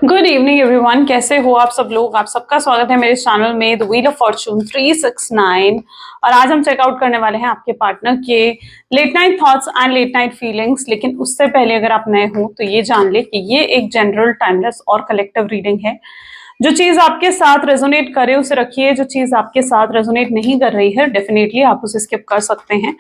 Good evening everyone, कैसे हो आप सब लोग। आप सबका स्वागत है मेरे चैनल में द व्हील ऑफ फॉर्चून 369। और आज हम चेकआउट करने वाले हैं आपके पार्टनर के late night thoughts and late night feelings. लेकिन उससे पहले अगर आप नए हो तो ये जान ले कि ये एक जनरल, टाइमलेस और कलेक्टिव रीडिंग है। जो चीज आपके साथ रेजोनेट करे उसे रखिए, जो चीज आपके साथ रेजोनेट नहीं कर रही है डेफिनेटली आप उसे स्किप कर सकते हैं।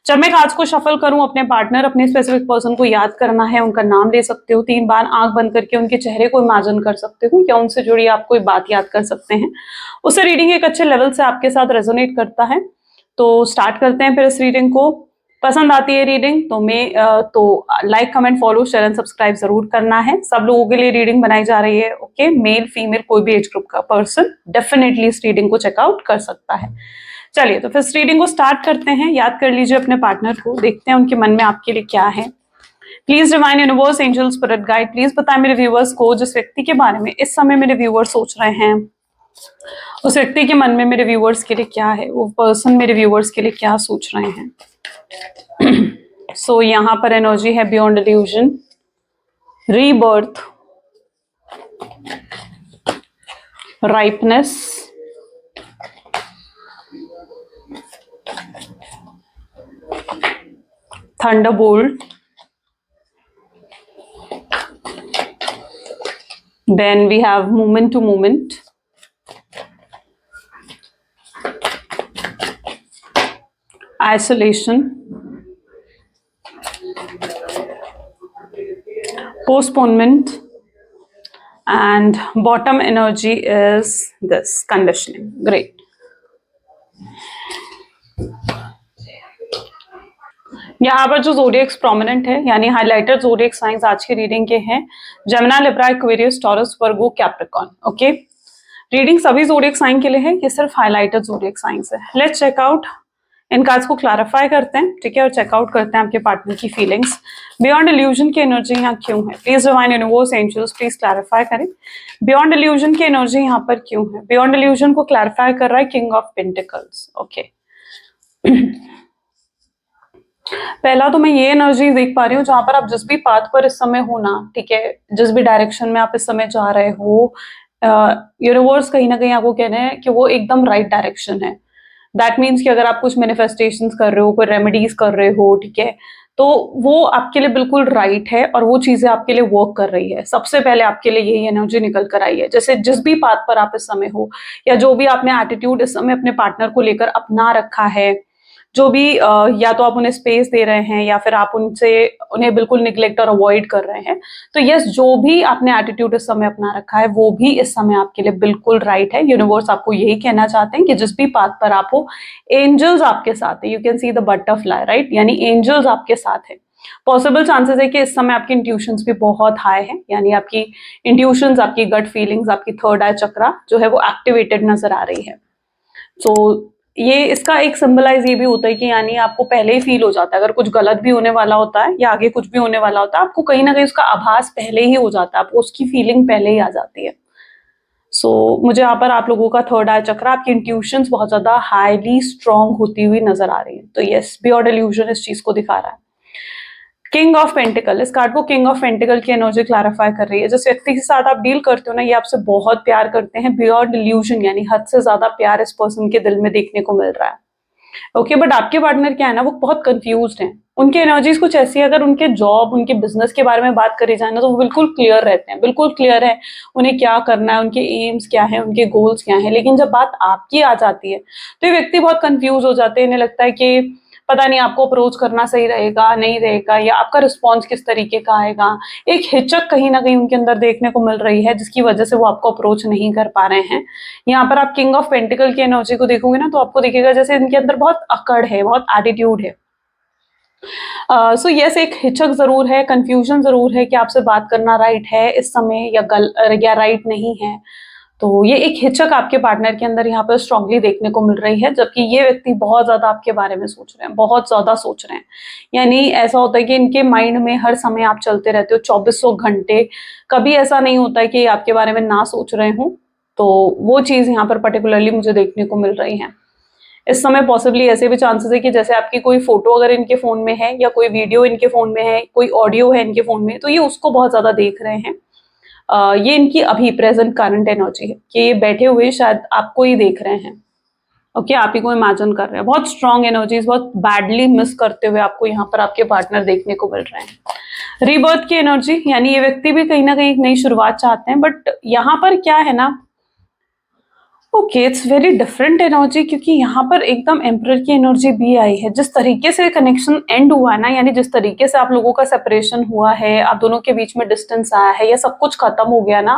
जब मैं कार्ड्स को शफल करूं, अपने पार्टनर, अपने स्पेसिफिक पर्सन को याद करना है, उनका नाम ले सकते हो, 3 बार आंख बंद करके उनके चेहरे को इमेजिन कर सकते हो या उनसे जुड़ी आप कोई बात याद कर सकते हैं। उससे रीडिंग एक अच्छे लेवल से आपके साथ रेजोनेट करता है। तो स्टार्ट करते हैं फिर इस रीडिंग को। पसंद आती है रीडिंग तो like, comment, follow, share and subscribe जरूर करना है। सब लोगों के लिए रीडिंग बनाई जा रही है। ओके, मेल फीमेल कोई भी एज ग्रुप का पर्सन डेफिनेटली इस रीडिंग को चेकआउट कर सकता है। चलिए तो फिर इस रीडिंग को स्टार्ट करते हैं। याद कर लीजिए अपने पार्टनर को, देखते हैं उनके मन में आपके लिए क्या है। Please divine universe, angel, spirit guide, please बताएं मेरे व्यूअर्स को जिस व्यक्ति के बारे में इस समय मेरे व्यूअर्स सोच रहे हैं, उस व्यक्ति के मन में मेरे व्यूअर्स के लिए क्या है, वो पर्सन मेरे व्यूअर्स के लिए क्या सोच रहे हैं। सो यहाँ पर एनर्जी है beyond illusion, rebirth, ripeness, thunderbolt, then we have moment to moment, isolation, postponement, and bottom energy is this conditioning. Great. यहाँ पर जो ज़ोडिएक्स प्रोमिनेंट है यानी हाइलाइटेड ज़ोडिएक साइंस आज की रीडिंग के हैं जेमिनी, लिब्रा, एक्वेरियस, टॉरस, वर्गो, कैप्रिकॉर्न। ओके, रीडिंग सभी ज़ोडिएक साइन के लिए है, ये सिर्फ हाइलाइटेड ज़ोडिएक साइंस है। लेट्स चेकआउट, इन कार्ड्स को क्लैरिफाई करते हैं, ठीक है, और चेकआउट करते हैं आपके पार्टनर की फीलिंग्स। बियॉन्ड इल्यूजन की एनर्जी यहाँ क्यों है? Please divine universe, angels please clarify करें बियॉन्ड इल्यूजन की एनर्जी यहाँ पर क्यों है। बियॉन्ड इल्यूजन को क्लैरिफाई कर रहा है किंग ऑफ पेंटिकल्स। ओके, पहला तो मैं ये एनर्जी देख पा रही हूँ जहां पर आप जिस भी पाथ पर इस समय हो ना, ठीक है, जिस भी डायरेक्शन में आप इस समय जा रहे हो, यूनिवर्स कहीं ना कहीं आपको कह रहे हैं कि वो एकदम राइट डायरेक्शन है। दैट मीन्स कि अगर आप कुछ मैनिफेस्टेशंस कर रहे हो, कोई रेमेडीज कर रहे हो, ठीक है, तो वो आपके लिए बिल्कुल राइट है और वो चीजें आपके लिए वर्क कर रही है। सबसे पहले आपके लिए यही एनर्जी निकल कर आई है। जैसे जिस भी पाथ पर आप इस समय हो या जो भी आपने एटीट्यूड इस समय अपने पार्टनर को लेकर अपना रखा है, जो भी या तो आप उन्हें स्पेस दे रहे हैं या फिर आप उन्हें बिल्कुल निग्लेक्ट और अवॉइड कर रहे हैं, तो यस, जो भी आपने एटीट्यूड इस समय अपना रखा है वो भी इस समय आपके लिए बिल्कुल राइट है। यूनिवर्स आपको यही कहना चाहते हैं कि जिस भी पाथ पर आप हो, एंजल्स आपके साथ है। You can see the butterfly, right, यानी एंजल्स आपके साथ है। पॉसिबल चांसेस है कि इस समय आपकी इंट्यूशंस भी बहुत हाई है, यानी आपकी इंट्यूशंस, आपकी गट फीलिंग्स, आपकी थर्ड आई चक्रा जो है वो एक्टिवेटेड नजर आ रही है। तो ये इसका एक सिंबलाइज ये भी होता है कि यानी आपको पहले ही फील हो जाता है अगर कुछ गलत भी होने वाला होता है या आगे कुछ भी होने वाला होता है, आपको कहीं ना कहीं उसका आभास पहले ही हो जाता है, आपको उसकी फीलिंग पहले ही आ जाती है। मुझे यहाँ पर आप लोगों का थर्ड आई चक्र, आपकी इंट्यूशंस बहुत ज्यादा हाईली स्ट्रांग होती हुई नजर आ रही है। तो यस, बियॉन्ड इल्यूजन इस चीज को दिखा रहा है। किंग ऑफ पेंटिकल, इस कार्ड को किंग ऑफ पेंटिकल की एनर्जी क्लैरिफाई कर रही है। जिस व्यक्ति के साथ आप डील करते हो ना, ये आपसे बहुत प्यार करते हैं, बियॉन्ड इल्यूजन यानी हद से ज्यादा प्यार इस पर्सन के दिल में देखने को मिल रहा है। ओके, बट आपके पार्टनर क्या है ना, वो बहुत कंफ्यूज्ड हैं। उनकी एनर्जीज कुछ ऐसी है, अगर उनके जॉब, उनके बिजनेस के बारे में बात करी जाए ना, तो वो बिल्कुल क्लियर रहते हैं, बिल्कुल क्लियर है उन्हें क्या करना है, उनके एम्स क्या है, उनके गोल्स क्या है। लेकिन जब बात आपकी आ जाती है तो ये व्यक्ति बहुत कंफ्यूज हो जाते हैं। इन्हें लगता है कि पता नहीं आपको अप्रोच करना सही रहेगा नहीं रहेगा, या आपका रिस्पॉन्स किस तरीके का आएगा। एक हिचक कहीं ना कहीं उनके अंदर देखने को मिल रही है जिसकी वजह से वो आपको अप्रोच नहीं कर पा रहे हैं। यहाँ पर आप किंग ऑफ पेंटिकल की एनर्जी को देखोगे ना, तो आपको दिखेगा जैसे इनके अंदर बहुत अकड़ है, बहुत एटीट्यूड है। सो यस, एक हिचक जरूर है, कंफ्यूजन जरूर है कि आपसे बात करना राइट है इस समय या राइट नहीं है। तो ये एक हिचक आपके पार्टनर के अंदर यहाँ पर स्ट्रांगली देखने को मिल रही है, जबकि ये व्यक्ति बहुत ज्यादा आपके बारे में सोच रहे हैं, बहुत ज्यादा सोच रहे हैं। यानी ऐसा होता है कि इनके माइंड में हर समय आप चलते रहते हो 2400 घंटे। कभी ऐसा नहीं होता है कि आपके बारे में ना सोच रहे हो। तो वो चीज यहाँ पर पर्टिकुलरली मुझे देखने को मिल रही है। इस समय पॉसिबली ऐसे भी चांसेस है कि जैसे आपकी कोई फोटो अगर इनके फोन में है या कोई वीडियो इनके फोन में है, कोई ऑडियो है इनके फोन में, तो ये उसको बहुत ज्यादा देख रहे हैं। ये इनकी अभी प्रेजेंट करंट एनर्जी है कि ये बैठे हुए शायद आपको ही देख रहे हैं। ओके, आप ही को इमेजिन कर रहे हैं। बहुत स्ट्रॉन्ग एनर्जीज, बहुत बैडली मिस करते हुए आपको यहाँ पर आपके पार्टनर देखने को मिल रहे हैं। रीबर्थ की एनर्जी, यानी ये व्यक्ति भी कहीं ना कहीं एक नई शुरुआत चाहते हैं, बट यहाँ पर क्या है ना, okay it's very different energy, क्योंकि यहाँ पर एकदम एम्परर की एनर्जी भी आई है। जिस तरीके से कनेक्शन एंड हुआ है ना, यानी जिस तरीके से आप लोगों का सेपरेशन हुआ है, आप दोनों के बीच में डिस्टेंस आया है, ये सब कुछ खत्म हो गया ना,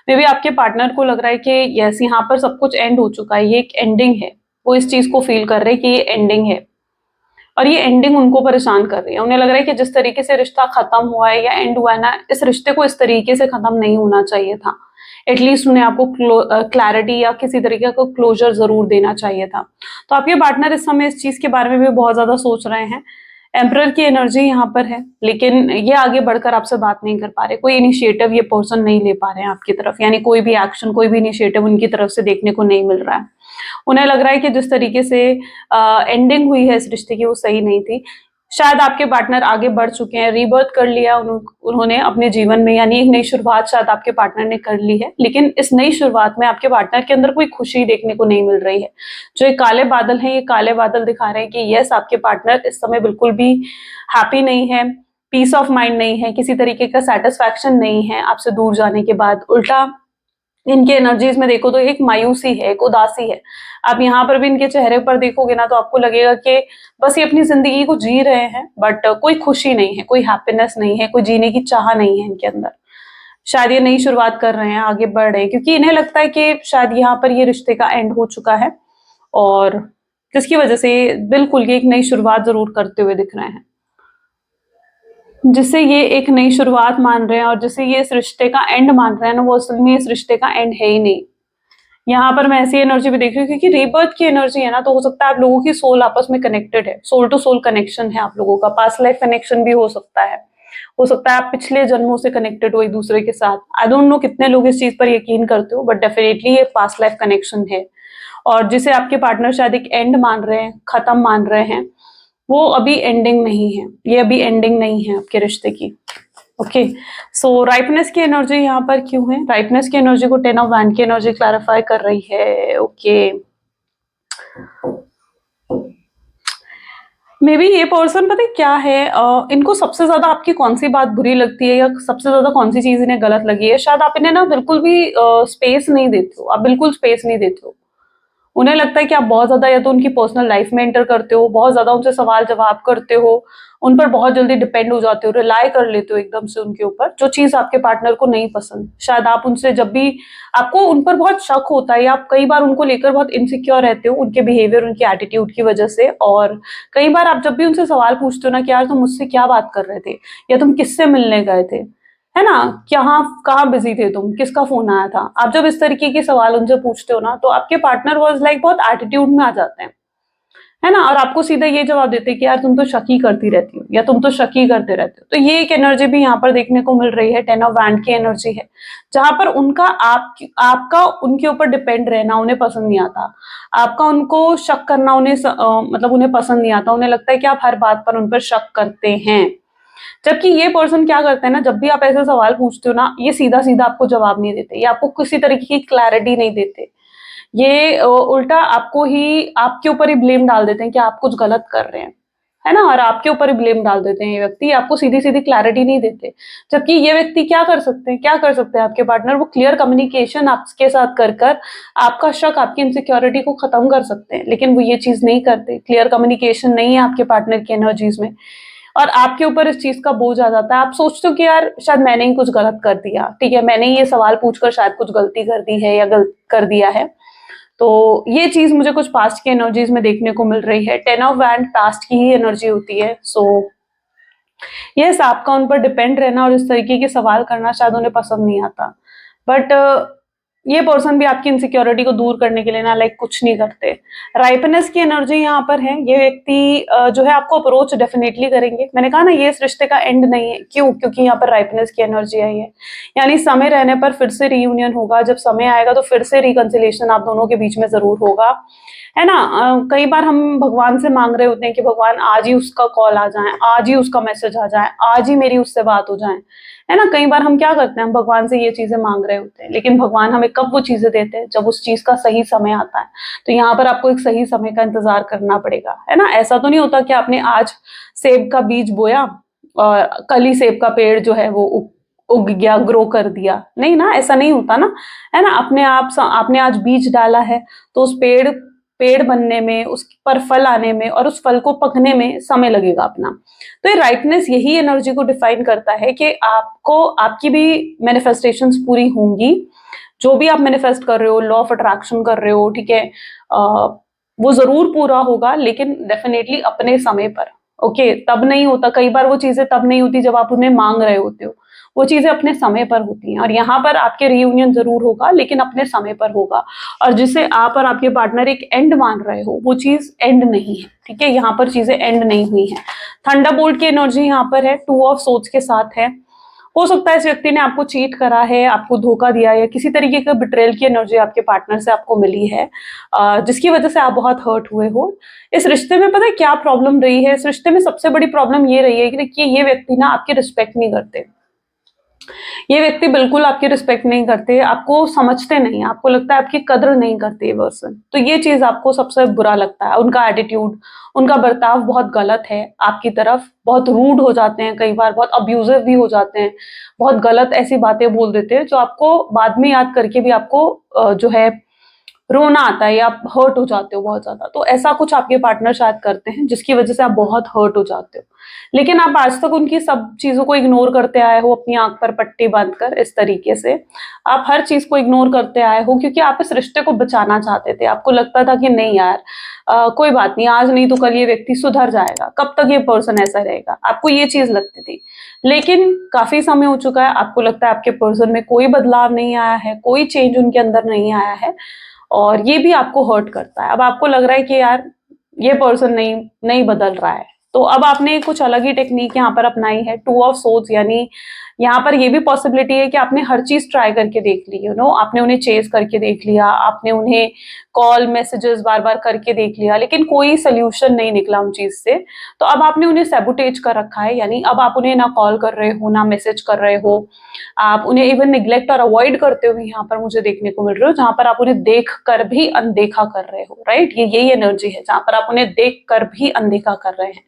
मे बी आपके पार्टनर को लग रहा है कि यस यहाँ पर सब कुछ एंड हो चुका है, ये एक एंडिंग है। वो इस चीज को फील कर रहे हैं कि ये एंडिंग है, और ये एंडिंग उनको परेशान कर रही है। उन्हें लग रहा है कि जिस तरीके से रिश्ता खत्म हुआ है या एंड हुआ है ना, इस रिश्ते को इस तरीके से खत्म नहीं होना चाहिए था। एटलीस्ट उन्हें आपको क्लैरिटी या किसी तरीके का क्लोजर जरूर देना चाहिए था। तो आपके पार्टनर इस समय इस चीज के बारे में भी बहुत ज्यादा सोच रहे हैं। एम्परर की एनर्जी यहाँ पर है, लेकिन ये आगे बढ़कर आपसे बात नहीं कर पा रहे। कोई इनिशिएटिव ये पर्सन नहीं ले पा रहे हैं आपकी तरफ, यानी कोई भी एक्शन, कोई भी इनिशिएटिव उनकी तरफ से देखने को नहीं मिल रहा है। उन्हें लग रहा है कि जिस तरीके से एंडिंग हुई है इस रिश्ते की, वो सही नहीं थी। शायद आपके पार्टनर आगे बढ़ चुके हैं, रीबर्थ कर लिया उन्होंने अपने जीवन में, यानी एक नई शुरुआत शायद आपके पार्टनर ने कर ली है। लेकिन इस नई शुरुआत में आपके पार्टनर के अंदर कोई खुशी देखने को नहीं मिल रही है। जो ये काले बादल हैं, ये काले बादल दिखा रहे हैं कि यस आपके पार्टनर इस समय बिल्कुल भी हैप्पी नहीं है, पीस ऑफ माइंड नहीं है, किसी तरीके का सेटिस्फैक्शन नहीं है आपसे दूर जाने के बाद। उल्टा इनके एनर्जीज में देखो तो एक मायूसी है, एक उदासी है। आप यहाँ पर भी इनके चेहरे पर देखोगे ना, तो आपको लगेगा कि बस ये अपनी जिंदगी को जी रहे हैं, बट कोई खुशी नहीं है, कोई हैप्पीनेस नहीं है, कोई जीने की चाह नहीं है इनके अंदर। शायद ये नई शुरुआत कर रहे हैं, आगे बढ़ रहे हैं, क्योंकि इन्हें लगता है कि शायद यहाँ पर ये रिश्ते का एंड हो चुका है, और जिसकी वजह से बिल्कुल ये एक नई शुरुआत जरूर करते हुए दिख रहे हैं, जिसे ये एक नई शुरुआत मान रहे हैं, और जिसे ये इस रिश्ते का एंड मान रहे हैं ना, वो असल में इस रिश्ते का एंड है ही नहीं। यहाँ पर मैं ऐसी एनर्जी भी देख रही हूँ, क्योंकि रीबर्थ की एनर्जी है ना, तो हो सकता है आप लोगों की सोल आपस में कनेक्टेड है, सोल टू सोल कनेक्शन है आप लोगों का, पास्ट लाइफ कनेक्शन भी हो सकता है। हो सकता है आप पिछले जन्मों से कनेक्टेड हो एक दूसरे के साथ। आई डोंट नो कितने लोग इस चीज पर यकीन करते हो, बट डेफिनेटली ये पास्ट लाइफ कनेक्शन है, और जिसे आपके पार्टनर शायद एक एंड मान रहे हैं, खत्म मान रहे हैं, वो अभी एंडिंग नहीं है, ये अभी एंडिंग नहीं है आपके रिश्ते की। ओके, सो राइटनेस की एनर्जी यहाँ पर क्यों है? राइटनेस की एनर्जी को 10 ऑफ वैंड की एनर्जी क्लैरिफाई कर रही है। ओके, मे बी ये पर्सन पता है क्या है, इनको सबसे ज्यादा आपकी कौन सी बात बुरी लगती है, या सबसे ज्यादा कौन सी चीज इन्हें गलत लगी है? शायद आप इन्हें ना बिल्कुल भी स्पेस नहीं देते हो, आप बिल्कुल स्पेस नहीं देते हो। उन्हें लगता है कि आप बहुत ज्यादा या तो उनकी पर्सनल लाइफ में एंटर करते हो, बहुत ज्यादा उनसे सवाल जवाब करते हो, उन पर बहुत जल्दी डिपेंड हो जाते हो, रिलाई कर लेते हो एकदम से उनके ऊपर, जो चीज आपके पार्टनर को नहीं पसंद। शायद आप उनसे जब भी आपको उन पर बहुत शक होता है, या आप कई बार उनको लेकर बहुत इनसिक्योर रहते हो, उनके बिहेवियर, उनकी एटीट्यूड की वजह से। और कई बार आप जब भी उनसे सवाल पूछते हो ना कि यार तुम मुझसे क्या बात कर रहे थे, या तुम किससे मिलने गए थे, है ना, कहाँ कहाँ बिजी थे तुम, किसका फोन आया था, आप जब इस तरीके के सवाल उनसे पूछते हो ना, तो आपके पार्टनर वाज लाइक बहुत एटीट्यूड में आ जाते हैं, है ना, और आपको सीधा ये जवाब देते हैं कि यार तुम तो शक ही करती रहती हो, या तुम तो शक ही करते रहते हो। तो ये एक एनर्जी भी यहाँ पर देखने को मिल रही है, 10 ऑफ वैंड की एनर्जी है, जहां पर उनका आपका उनके ऊपर डिपेंड रहना उन्हें पसंद नहीं आता, आपका उनको शक करना उन्हें मतलब उन्हें पसंद नहीं आता। उन्हें लगता है कि आप हर बात पर उन पर शक करते हैं। जबकि ये पर्सन क्या करते हैं ना, जब भी आप ऐसे सवाल पूछते हो ना, ये सीधा सीधा आपको जवाब नहीं देते, ये आपको किसी तरीके की क्लैरिटी नहीं देते। ये उल्टा आपको ही, आपके ऊपर ही ब्लेम डाल देते हैं कि आप कुछ गलत कर रहे हैं, है ना, और आपके ऊपर ही ब्लेम डाल देते हैं। ये व्यक्ति आपको सीधी सीधी क्लैरिटी नहीं देते। जबकि ये व्यक्ति क्या कर सकते हैं, क्या कर सकते हैं आपके पार्टनर, वो क्लियर कम्युनिकेशन आपके साथ कर कर आपका शक, आपकी इनसिक्योरिटी को खत्म कर सकते हैं, लेकिन वो ये चीज नहीं करते। क्लियर कम्युनिकेशन नहीं है आपके पार्टनर की एनर्जीज में, और आपके ऊपर इस चीज का बोझ आ जाता है। आप सोचते हो कि यार शायद मैंने ही कुछ गलत कर दिया, ठीक है, मैंने ही ये सवाल पूछकर शायद कुछ गलती कर दी है, या गलत कर दिया है। तो ये चीज मुझे कुछ पास्ट की एनर्जीज में देखने को मिल रही है। 10 ऑफ वैंड पास्ट की ही एनर्जी होती है। सो यस, आपका उन पर डिपेंड रहना और इस तरीके के सवाल करना शायद उन्हें पसंद नहीं आता, बट ये पर्सन भी आपकी इनसिक्योरिटी को दूर करने के लिए ना लाइक कुछ नहीं करते। राइपनेस की एनर्जी यहाँ पर है। ये व्यक्ति जो है आपको अप्रोच डेफिनेटली करेंगे। मैंने कहा ना ये इस रिश्ते का एंड नहीं है। क्यों? क्योंकि यहाँ पर राइपनेस की एनर्जी आई है, यानी समय रहने पर फिर से रीयूनियन होगा। जब समय आएगा तो फिर से रिकंसिलिएशन आप दोनों के बीच में जरूर होगा, है ना। कई बार हम भगवान से मांग रहे होते हैं कि भगवान आज ही उसका कॉल आ जाए, आज ही उसका मैसेज आ जाए, आज ही मेरी उससे बात हो जाए, है ना। कई बार हम क्या करते हैं, हम भगवान से ये चीजें मांग रहे होते हैं, लेकिन भगवान हमें कब वो चीजें देते हैं? जब उस चीज का सही समय आता है। तो यहाँ पर आपको एक सही समय का इंतजार करना पड़ेगा, है ना। ऐसा तो नहीं होता कि आपने आज सेब का बीज बोया और कल ही सेब का पेड़ जो है वो उग गया, ग्रो कर दिया। नहीं ना, ऐसा नहीं होता ना, है ना। अपने आप आपने आज बीज डाला है तो उस पेड़ पेड़ बनने में, उस पर फल आने में और उस फल को पकने में समय लगेगा अपना। तो ये राइटनेस यही एनर्जी को डिफाइन करता है कि आपको आपकी भी मैनिफेस्टेशंस पूरी होंगी। जो भी आप मैनिफेस्ट कर रहे हो, लॉ ऑफ अट्रैक्शन कर रहे हो, ठीक है, वो जरूर पूरा होगा, लेकिन डेफिनेटली अपने समय पर। ओके, तब नहीं होता, कई बार वो चीजें तब नहीं होती जब आप उन्हें मांग रहे होते हो। वो चीजें अपने समय पर होती हैं, और यहाँ पर आपके रियूनियन जरूर होगा, लेकिन अपने समय पर होगा। और जिसे आप और आपके पार्टनर एक एंड मान रहे हो, वो चीज एंड नहीं है, ठीक है। यहाँ पर चीजें एंड नहीं हुई हैं। थंडरबोल्ट की एनर्जी यहाँ पर है, 2 ऑफ सोर्ड्स के साथ है। हो सकता है इस व्यक्ति ने आपको चीट करा है, आपको धोखा दिया है, किसी तरीके का बिट्रेल की एनर्जी आपके पार्टनर से आपको मिली है, जिसकी वजह से आप बहुत हर्ट हुए हो। इस रिश्ते में पता है क्या प्रॉब्लम रही है? इस रिश्ते में सबसे बड़ी प्रॉब्लम ये रही है कि देखिए, ये व्यक्ति ना आपकी रिस्पेक्ट नहीं करते। ये व्यक्ति बिल्कुल आपकी रिस्पेक्ट नहीं करते, आपको समझते नहीं, आपको लगता है आपकी कदर नहीं करते ये पर्सन। तो ये चीज आपको सबसे बुरा लगता है। उनका एटीट्यूड, उनका बर्ताव बहुत गलत है आपकी तरफ। बहुत रूड हो जाते हैं, कई बार बहुत अब्यूजिव भी हो जाते हैं, बहुत गलत ऐसी बातें बोल देते हैं जो आपको बाद में याद करके भी आपको जो है रोना आता है, या आप हर्ट हो जाते हो बहुत ज्यादा। तो ऐसा कुछ आपके पार्टनर शायद करते हैं जिसकी वजह से आप बहुत हर्ट हो जाते हो। लेकिन आप आज तक उनकी सब चीजों को इग्नोर करते आए हो, अपनी आंख पर पट्टी बांधकर। इस तरीके से आप हर चीज को इग्नोर करते आए हो, क्योंकि आप इस रिश्ते को बचाना चाहते थे। आपको लगता था कि नहीं यार, कोई बात नहीं, आज नहीं तो कल ये व्यक्ति सुधर जाएगा। कब तक ये पर्सन ऐसा रहेगा, आपको ये चीज लगती थी। लेकिन काफी समय हो चुका है, आपको लगता है आपके पर्सन में कोई बदलाव नहीं आया है, कोई चेंज उनके अंदर नहीं आया है, और ये भी आपको हर्ट करता है। अब आपको लग रहा है कि यार ये पर्सन नहीं नहीं बदल रहा है। तो अब आपने कुछ अलग ही टेक्निक यहाँ पर अपनाई है, 2 ऑफ सोर्ड्स। यानी यहाँ पर ये भी पॉसिबिलिटी है कि आपने हर चीज ट्राई करके देख ली, यू नो, आपने उन्हें चेज करके देख लिया, आपने उन्हें कॉल मैसेजेस बार बार करके देख लिया, लेकिन कोई सोल्यूशन नहीं निकला उन चीज से। तो अब आपने उन्हें सैबोटेज कर रखा है, यानी अब आप उन्हें ना कॉल कर रहे हो, ना मैसेज कर रहे हो, आप उन्हें इवन निग्लेक्ट और अवॉइड करते हुए यहाँ पर मुझे देखने को मिल रहे हो, जहां पर आप उन्हें देख कर भी अनदेखा कर रहे हो। राइट, ये यही एनर्जी है जहां पर आप उन्हें देख कर भी अनदेखा कर रहे हैं,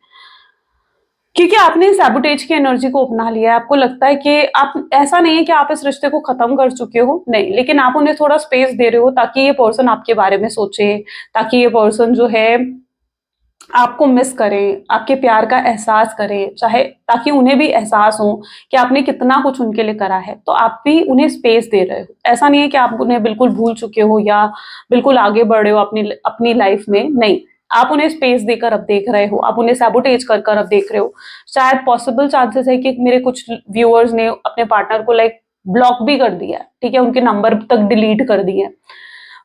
क्योंकि आपने सैबोटेज की एनर्जी को अपना लिया है। आपको लगता है कि आप, ऐसा नहीं है कि आप इस रिश्ते को खत्म कर चुके हो, नहीं, लेकिन आप उन्हें थोड़ा स्पेस दे रहे हो ताकि ये पर्सन आपके बारे में सोचे, ताकि ये पर्सन जो है आपको मिस करें, आपके प्यार का एहसास करें, चाहे ताकि उन्हें भी एहसास हो कि आपने कितना कुछ उनके लिए करा है। तो आप भी उन्हें स्पेस दे रहे हो। ऐसा नहीं है कि आप उन्हें बिल्कुल भूल चुके हो या बिल्कुल आगे बढ़ रहे हो अपनी अपनी लाइफ में, नहीं। आप उन्हें स्पेस देकर अब देख रहे हो, आप उन्हें सैबोटेज कर कर अब देख रहे हो। शायद पॉसिबल चांसेस है कि मेरे कुछ व्यूअर्स ने अपने पार्टनर को लाइक ब्लॉक भी कर दिया है, ठीक है, उनके नंबर तक डिलीट कर दिए।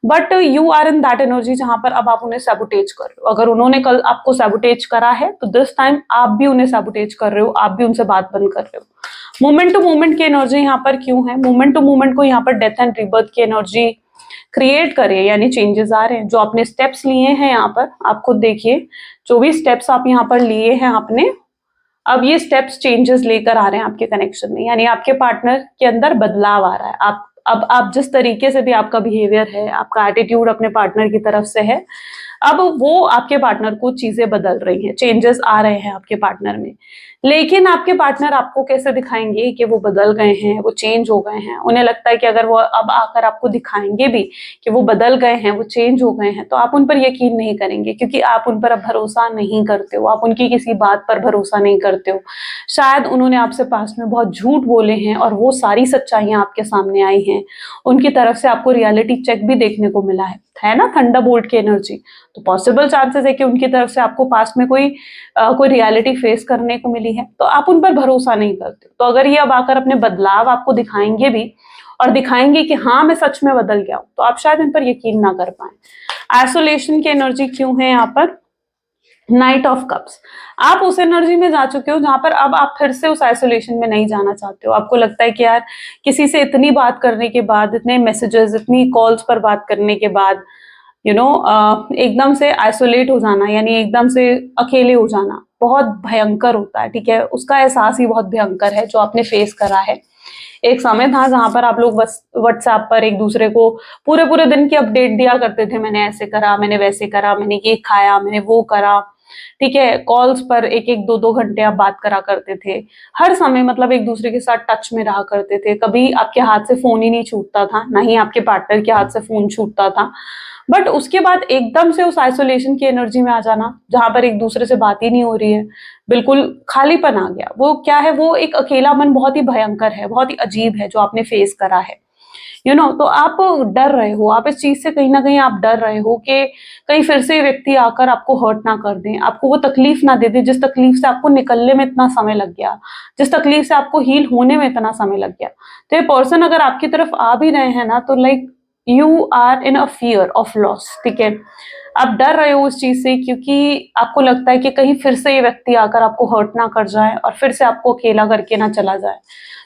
But you are in that energy जहां पर अब आप उन्हें सैबोटेज कर रहे हो। अगर उन्होंने कल आपको सैबोटेज करा है तो दिस टाइम आप भी उन्हें सैबोटेज कर रहे हो, आप भी उनसे बात बंद कर रहे हो। मोमेंट टू मोमेंट की एनर्जी यहाँ पर क्यों है? मोमेंट टू मोमेंट को यहाँ पर डेथ एंड रिबर्थ की एनर्जी क्रिएट करे, यानी चेंजेस आ रहे हैं। जो आपने स्टेप्स लिए हैं यहाँ पर, आप खुद देखिए, जो भी स्टेप्स आप यहाँ पर लिए हैं आपने, अब ये स्टेप्स चेंजेस लेकर आ रहे हैं आपके कनेक्शन में, यानी आपके पार्टनर के अंदर बदलाव आ रहा है। आप जिस तरीके से भी आपका बिहेवियर है, आपका एटीट्यूड अपने पार्टनर की तरफ से है, अब वो आपके पार्टनर को चीजें बदल रही हैं, चेंजेस आ रहे हैं आपके पार्टनर में। लेकिन आपके पार्टनर आपको कैसे दिखाएंगे कि वो बदल गए हैं, वो चेंज हो गए हैं? उन्हें लगता है कि अगर वो अब आकर आपको दिखाएंगे भी कि वो बदल गए हैं, वो चेंज हो गए हैं, तो आप उन पर यकीन नहीं करेंगे, क्योंकि आप उन पर अब भरोसा नहीं करते हो, आप उनकी किसी बात पर भरोसा नहीं करते हो। शायद उन्होंने आपसे पास्ट में बहुत झूठ बोले हैं और वो सारी सच्चाइयां आपके सामने आई हैं। उनकी तरफ से आपको रियलिटी चेक भी देखने को मिला है ना, थंडरबोल्ट की एनर्जी। तो पॉसिबल चांसेस है कि उनकी तरफ से आपको पास्ट में कोई रियलिटी फेस करने को मिली है, तो आप उन पर भरोसा नहीं करते। तो अगर ये अब आकर अपने बदलाव आपको दिखाएंगे भी, और दिखाएंगे कि हाँ मैं सच में बदल गया हूं, तो आप शायद इन पर यकीन ना कर पाए। आइसोलेशन की एनर्जी क्यों है यहाँ पर? नाइट ऑफ कप्स, आप उस एनर्जी में जा चुके हो जहां पर अब आप फिर से उस आइसोलेशन में नहीं जाना चाहते हो। आपको लगता है कि यार किसी से इतनी बात करने के बाद, इतने मैसेजेस, इतनी कॉल्स पर बात करने के बाद एकदम से आइसोलेट हो जाना, यानी एकदम से अकेले हो जाना बहुत भयंकर होता है, ठीक है। उसका एहसास ही बहुत भयंकर है जो आपने फेस करा है। एक समय था जहां पर आप लोग बस व्हाट्सएप पर एक दूसरे को पूरे पूरे दिन की अपडेट दिया करते थे, मैंने ऐसे करा, मैंने वैसे करा, मैंने ये खाया, मैंने वो करा, ठीक है। कॉल्स पर एक एक दो दो घंटे आप बात करा करते थे, हर समय मतलब एक दूसरे के साथ टच में रहा करते थे। कभी आपके हाथ से फोन ही नहीं छूटता था, ना ही आपके पार्टनर के हाथ से फोन छूटता था। बट उसके बाद एकदम से उस आइसोलेशन की एनर्जी में आ जाना जहां पर एक दूसरे से बात ही नहीं हो रही है, बिल्कुल खालीपन आ गया। वो क्या है? वो एक अकेलापन बहुत ही भयंकर है, बहुत ही अजीब है जो आपने फेस करा है। तो आप डर रहे हो, आप इस चीज से कहीं ना कहीं आप डर रहे हो कि कहीं फिर से व्यक्ति आकर आपको हर्ट ना कर दें, आपको वो तकलीफ ना दे दे जिस तकलीफ से आपको निकलने में इतना समय लग गया, जिस तकलीफ से आपको हील होने में इतना समय लग गया। तो ये पर्सन अगर आपकी तरफ आ भी रहे हैं ना, तो like you are in a fear of loss, ठीक है। आप डर रहे हो उस चीज से क्योंकि आपको लगता है कि कहीं फिर से ये व्यक्ति आकर आपको हर्ट ना कर जाए और फिर से आपको अकेला करके ना चला जाए।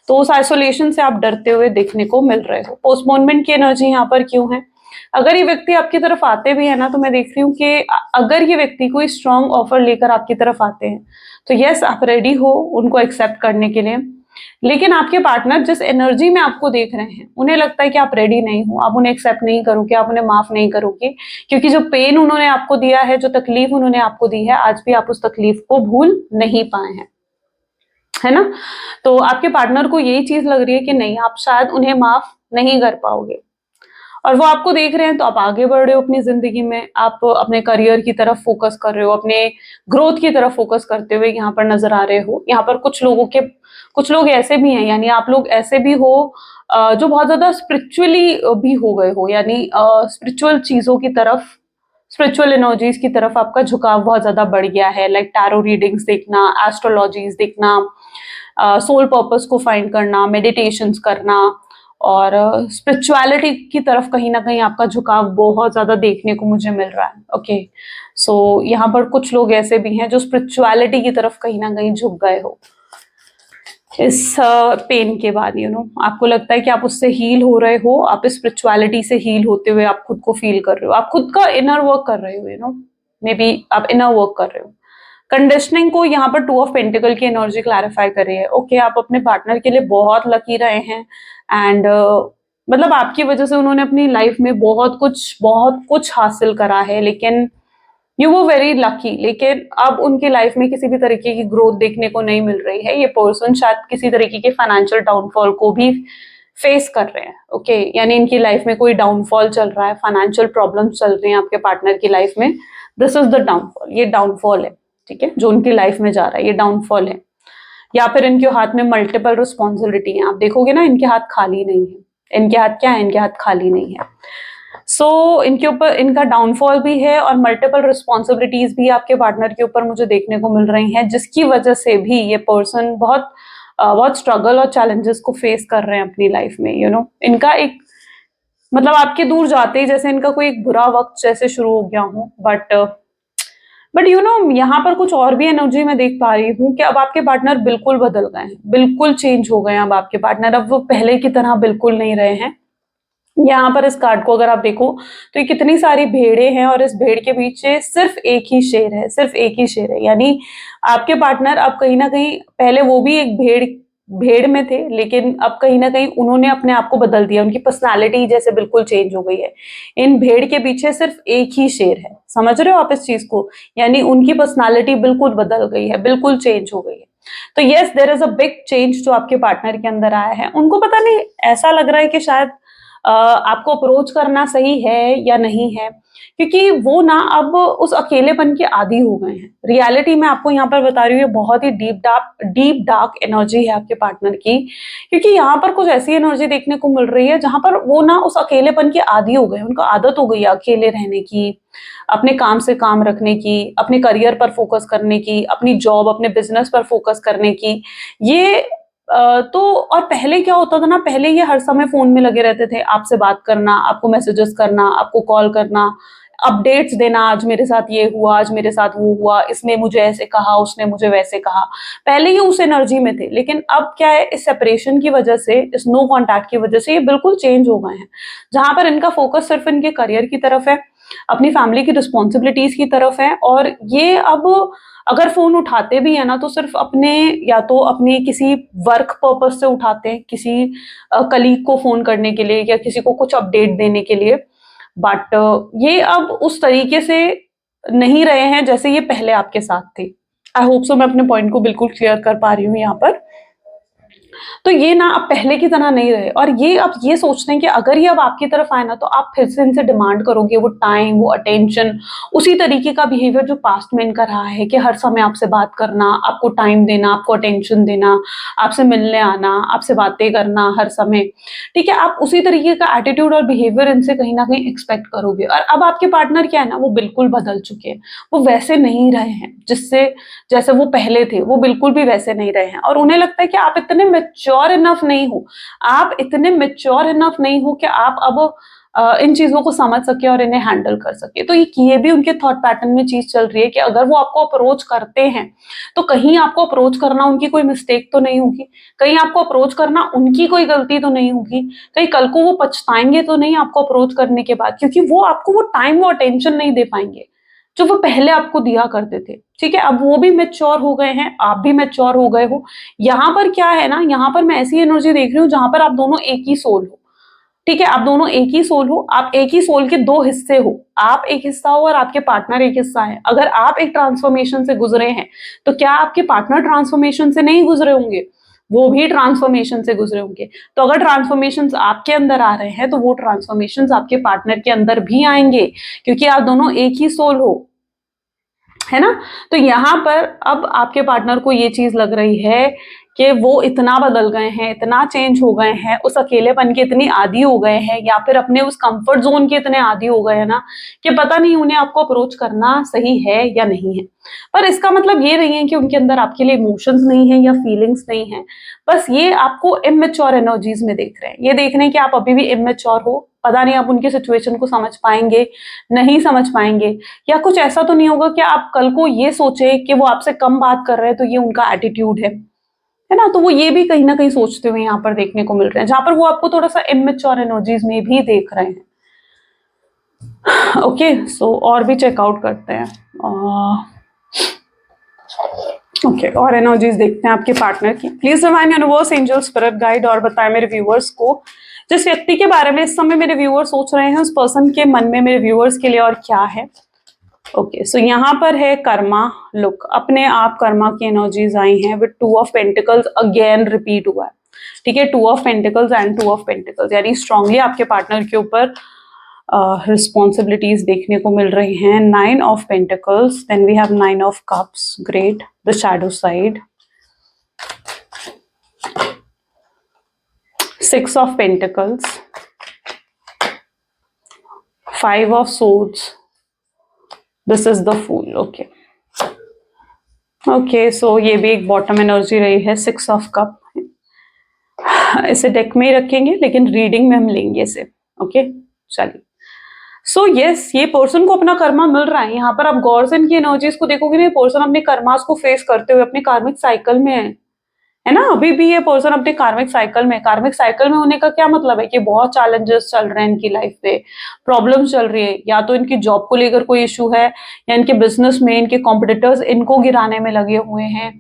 तो उस आइसोलेशन से आप डरते हुए देखने को मिल रहे हो। पोस्टपोनमेंट की एनर्जी यहाँ पर क्यों है? अगर ये व्यक्ति आपकी तरफ आते भी है ना, तो मैं देख रही हूँ कि अगर ये व्यक्ति कोई स्ट्रांग ऑफर लेकर आपकी तरफ आते हैं, तो यस आप रेडी हो उनको एक्सेप्ट करने के लिए। लेकिन आपके पार्टनर जिस एनर्जी में आपको देख रहे हैं, उन्हें लगता है कि आप रेडी नहीं हो, आप उन्हें एक्सेप्ट नहीं करोगे, आप उन्हें माफ नहीं करोगे, क्योंकि जो पेन उन्होंने आपको दिया है, जो तकलीफ उन्होंने आपको दी है, आज भी आप उस तकलीफ को भूल नहीं पाए हैं, है ना। तो आपके पार्टनर को यही चीज लग रही है कि नहीं, आप शायद उन्हें माफ नहीं कर पाओगे, और वो आपको देख रहे हैं तो आप आगे बढ़ रहे हो अपनी जिंदगी में, आप अपने करियर की तरफ फोकस कर रहे हो, अपने ग्रोथ की तरफ फोकस करते हुए यहाँ पर नजर आ रहे हो। यहाँ पर कुछ लोग ऐसे भी हैं, यानी आप लोग ऐसे भी हो जो बहुत ज्यादा स्पिरिचुअली भी हो गए हो, यानी स्पिरिचुअल चीजों की तरफ, स्पिरिचुअल एनर्जीज की तरफ आपका झुकाव बहुत ज्यादा बढ़ गया है। लाइक टैरो रीडिंग्स देखना, एस्ट्रोलॉजीज देखना, सोल पर्पस को फाइंड करना, मेडिटेशंस करना, और स्पिरिचुअलिटी की तरफ कहीं ना कहीं आपका झुकाव बहुत ज्यादा देखने को मुझे मिल रहा है। ओके, सो यहाँ पर कुछ लोग ऐसे भी हैं जो स्पिरिचुअलिटी की तरफ कहीं ना कहीं झुक गए हो इस पेन के बाद। आपको लगता है कि आप उससे हील हो रहे हो, आप इस स्पिरिचुअलिटी से हील होते हुए आप खुद को फील कर रहे हो, आप खुद का इनर वर्क कर रहे हो, मे बी आप इनर वर्क कर रहे हो। कंडीशनिंग को यहाँ पर 2 ऑफ पेंटिकल की एनर्जी क्लैरिफाई कर रही है। ओके, आप अपने पार्टनर के लिए बहुत लकी रहे हैं, एंड मतलब आपकी वजह से उन्होंने अपनी लाइफ में बहुत कुछ हासिल करा है, लेकिन यू वो वेरी लकी। लेकिन अब उनकी लाइफ में किसी भी तरीके की ग्रोथ देखने को नहीं मिल रही है। ये पर्सन शायद किसी तरीके के फाइनेंशियल डाउनफॉल को भी फेस कर रहे हैं। ओके, यानी इनकी लाइफ में कोई डाउनफॉल चल रहा है, फाइनेंशियल प्रॉब्लम्स चल रही हैं आपके पार्टनर की लाइफ में। दिस इज द डाउनफॉल, ये डाउनफॉल है, ठीक है, जो उनकी लाइफ में जा रहा है, ये डाउनफॉल है। या फिर इनके हाथ में मल्टीपल रिस्पॉन्सिबिलिटी है। आप देखोगे ना, इनके हाथ खाली नहीं है। इनके हाथ क्या है? इनके हाथ खाली नहीं है। इनके ऊपर इनका डाउनफॉल भी है और मल्टीपल रिस्पॉन्सिबिलिटीज भी आपके पार्टनर के ऊपर मुझे देखने को मिल रही हैं, जिसकी वजह से भी ये पर्सन बहुत स्ट्रगल और चैलेंजेस को फेस कर रहे हैं अपनी लाइफ में। इनका एक मतलब आपके दूर जाते ही जैसे इनका कोई एक बुरा वक्त जैसे शुरू हो गया हो। बट यहाँ पर कुछ और भी एनर्जी मैं देख पा रही हूँ कि अब आपके पार्टनर बिल्कुल बदल गए हैं, बिल्कुल चेंज हो गए हैं। अब आपके पार्टनर अब वो पहले की तरह बिल्कुल नहीं रहे हैं। यहाँ पर इस कार्ड को अगर आप देखो तो ये कितनी सारी भेड़ें हैं, और इस भेड़ के पीछे सिर्फ एक ही शेर है, सिर्फ एक ही शेर है। यानी आपके पार्टनर अब कहीं ना कहीं, पहले वो भी एक भेड़ में थे, लेकिन अब कहीं ना कहीं उन्होंने अपने आप को बदल दिया, उनकी पर्सनालिटी जैसे बिल्कुल चेंज हो गई है। इन भेड़ के पीछे सिर्फ एक ही शेर है, समझ रहे हो आप इस चीज को? यानी उनकी पर्सनालिटी बिल्कुल बदल गई है, बिल्कुल चेंज हो गई है। तो yes, there is a big change जो आपके पार्टनर के अंदर आया है। उनको पता नहीं, ऐसा लग रहा है कि शायद आपको अप्रोच करना सही है या नहीं है, क्योंकि वो ना अब उस अकेलेपन के आदी हो गए हैं। रियलिटी में आपको यहाँ पर बता रही हूँ, बहुत ही डीप डार्क एनर्जी है आपके पार्टनर की, क्योंकि यहाँ पर कुछ ऐसी एनर्जी देखने को मिल रही है जहां पर वो ना उस अकेलेपन के आदी हो गए, उनको आदत हो गई है अकेले रहने की, अपने काम से काम रखने की, अपने करियर पर फोकस करने की, अपनी जॉब, अपने बिजनेस पर फोकस करने की। ये तो और पहले क्या होता था ना, पहले ये हर समय फोन में लगे रहते थे, आपसे बात करना, आपको मैसेजेस करना, आपको कॉल करना, अपडेट्स देना, आज मेरे साथ ये हुआ, आज मेरे साथ वो हुआ, इसने मुझे ऐसे कहा, उसने मुझे वैसे कहा। पहले ये उस एनर्जी में थे, लेकिन अब क्या है, इस सेपरेशन की वजह से, इस नो कांटेक्ट की वजह से ये बिल्कुल चेंज हो गए हैं। जहां पर इनका फोकस सिर्फ इनके करियर की तरफ है, अपनी फैमिली की रिस्पॉन्सिबिलिटीज की तरफ है, और ये अब अगर फोन उठाते भी है ना, तो सिर्फ अपने, या तो अपने किसी वर्क पर्पस से उठाते हैं, किसी कलीग को फोन करने के लिए या किसी को कुछ अपडेट देने के लिए। बट ये अब उस तरीके से नहीं रहे हैं जैसे ये पहले आपके साथ थे। आई होप सो मैं अपने पॉइंट को बिल्कुल क्लियर कर पा रही हूँ यहाँ पर। तो ये ना अब पहले की तरह नहीं रहे, और ये अब ये सोचते हैं कि अगर ये अब आपकी तरफ आए ना, तो आप फिर से इनसे डिमांड करोगे वो टाइम, वो अटेंशन, उसी तरीके का बिहेवियर जो पास्ट में इनका रहा है, कि हर समय आपसे बात करना, आपको टाइम देना, आपको अटेंशन देना, आपसे मिलने आना, आपसे बातें करना हर समय। ठीक है, आप उसी तरीके का एटीट्यूड और बिहेवियर इनसे कहीं ना कहीं एक्सपेक्ट करोगे। और अब आपके पार्टनर क्या है ना, वो बिल्कुल बदल चुके हैं, वो वैसे नहीं रहे हैं जिससे जैसे वो पहले थे, वो बिल्कुल भी वैसे नहीं रहे हैं। और उन्हें लगता है कि आप इतने मैच्योर इनफ नहीं हो, आप इतने मैच्योर इनफ नहीं हो कि आप अब इन चीजों को समझ सके और इन्हें हैंडल कर सके। तो ये भी उनके थॉट पैटर्न में चीज चल रही है कि अगर वो आपको अप्रोच करते हैं, तो कहीं आपको अप्रोच करना उनकी कोई मिस्टेक तो नहीं होगी, कहीं आपको अप्रोच करना उनकी कोई गलती तो नहीं होगी, कहीं कल को वो पछताएंगे तो नहीं आपको अप्रोच करने के बाद, क्योंकि वो आपको वो टाइम, वो अटेंशन नहीं दे पाएंगे जो वो पहले आपको दिया करते थे। ठीक है, अब वो भी मैच्योर हो गए हैं, आप भी मैच्योर हो गए हो। यहाँ पर क्या है ना, यहाँ पर मैं ऐसी एनर्जी देख रही हूँ जहां पर आप दोनों एक ही सोल हो। ठीक है, आप दोनों एक ही सोल हो, आप एक ही सोल के दो हिस्से हो, आप एक हिस्सा हो और आपके पार्टनर एक हिस्सा है। अगर आप एक ट्रांसफॉर्मेशन से गुजरे हैं, तो क्या आपके पार्टनर ट्रांसफॉर्मेशन से नहीं गुजरे होंगे? वो भी ट्रांसफॉर्मेशन से गुजरे होंगे। तो अगर ट्रांसफॉर्मेशन आपके अंदर आ रहे हैं, तो वो ट्रांसफॉर्मेशन आपके पार्टनर के अंदर भी आएंगे, क्योंकि आप दोनों एक ही सोल हो, है ना? तो यहाँ पर अब आपके पार्टनर को ये चीज लग रही है कि वो इतना बदल गए हैं, इतना चेंज हो गए हैं, उस अकेलेपन के इतनी आदी हो गए हैं, या फिर अपने उस कंफर्ट जोन के इतने आदी हो गए हैं ना, कि पता नहीं उन्हें आपको अप्रोच करना सही है या नहीं है। पर इसका मतलब ये नहीं है कि उनके अंदर आपके लिए इमोशंस नहीं है या फीलिंग्स नहीं है, बस ये आपको इमेच्योर एनर्जीज में देख रहे हैं। ये देख रहे हैं कि आप अभी भी इमेच्योर हो, पता नहीं आप उनकी सिचुएशन को समझ पाएंगे, नहीं समझ पाएंगे, या कुछ ऐसा तो नहीं होगा कि आप कल को ये सोचे कि वो आपसे कम बात कर रहे हैं तो ये उनका एटीट्यूड है ना? तो वो ये भी कहीं ना कहीं सोचते हुए यहाँ पर देखने को मिल रहे हैं, जहां पर वो आपको थोड़ा सा इमेच्योर एनर्जीज में भी देख रहे हैं। ओके, सो और भी चेकआउट करते हैं। ओके, और एनर्जीज देखते हैं आपके पार्टनर की। Please divine universe, angel, spirit guide, और बताएं मेरे व्यूअर्स को, जिस व्यक्ति के बारे में इस समय मेरे व्यूअर्स सोच रहे हैं, उस पर्सन के मन में मेरे व्यूअर्स के लिए और क्या है। ओके, सो यहाँ पर है कर्मा। लुक, अपने आप कर्मा की एनर्जीज आई हैं with two of pentacles, again repeat हुआ है। ठीक है, two of pentacles and two of pentacles, यानी स्ट्रांगली आपके पार्टनर के ऊपर रिस्पॉन्सिबिलिटीज देखने को मिल रही हैं। Nine of pentacles, then we have nine of cups, great, the shadow side, six of pentacles, five of swords, this is the fool. Okay okay, so ये भी एक बॉटम एनर्जी रही है, सिक्स ऑफ कप। इसे deck में ही रखेंगे, लेकिन reading में हम लेंगे इसे। ओके, चलिए। सो यस, ये पर्सन को अपना कर्मा मिल रहा है। यहाँ पर आप गौर से इनकी एनर्जीज को देखोगे ना, पर्सन अपने कर्मास को फेस करते हुए अपने कार्मिक साइकिल में है ना? अभी भी ये पर्सन अपने कार्मिक साइकिल में, कार्मिक साइकिल में होने का क्या मतलब है कि बहुत चैलेंजेस चल रहे हैं इनकी लाइफ पे, प्रॉब्लम चल रही है, या तो इनकी जॉब को लेकर कोई इशू है, या इनके बिजनेस में इनके कॉम्पिटिटर्स इनको गिराने में लगे हुए हैं।